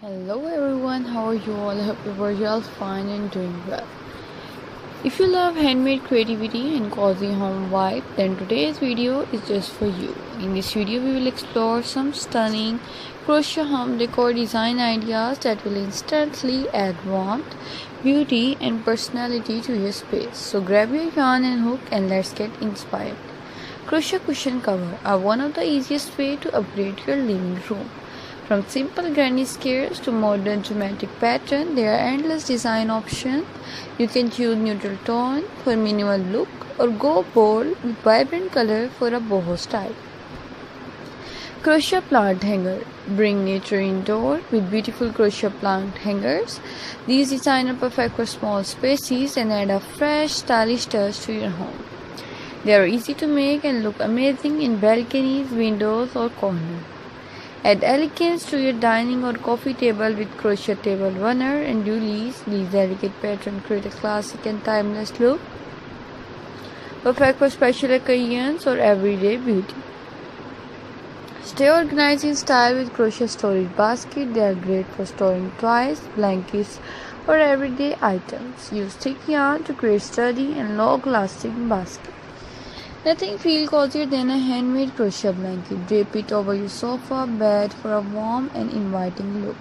Hello everyone, how are you all? I hope you're all fine and doing well. If you love handmade creativity and cozy home vibe, then today's video is just for you. In this video, we will explore some stunning crochet home decor design ideas that will instantly add warmth, beauty and personality to your space. So grab your yarn and hook and let's get inspired. Crochet cushion cover are one of the easiest way to upgrade your living room. From simple granny squares to modern geometric pattern, there are endless design options. You can choose neutral tone for minimal look or go bold with vibrant color for a boho style. Crochet plant hanger. Bring nature indoor with beautiful crochet plant hangers. These designs are perfect for small spaces and add a fresh, stylish touch to your home. They are easy to make and look amazing in balconies, windows or corners. Add elegance to your dining or coffee table with crochet table runner and doilies. These delicate patterns create a classic and timeless look, perfect for special occasions or everyday beauty. Stay organized in style with crochet storage basket. They are great for storing toys, blankets, or everyday items. Use thick yarn to create sturdy and long-lasting basket. Nothing feels cozier than a handmade crochet blanket. Drape it over your sofa bed for a warm and inviting look.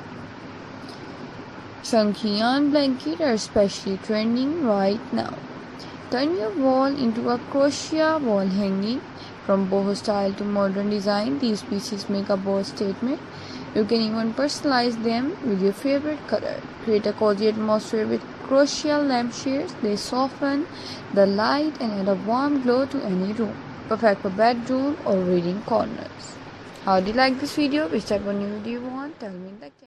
Chunky yarn blankets are especially trending right now. Turn your wall into a crochet wall hanging. From boho style to modern design, these pieces make a bold statement. You can even personalize them with your favorite color. Create a cozy atmosphere with crochet lampshades. They soften the light and add a warm glow to any room. Perfect for bedroom or reading corners. How do you like this video? Which type of new do you want? Tell me in the comments.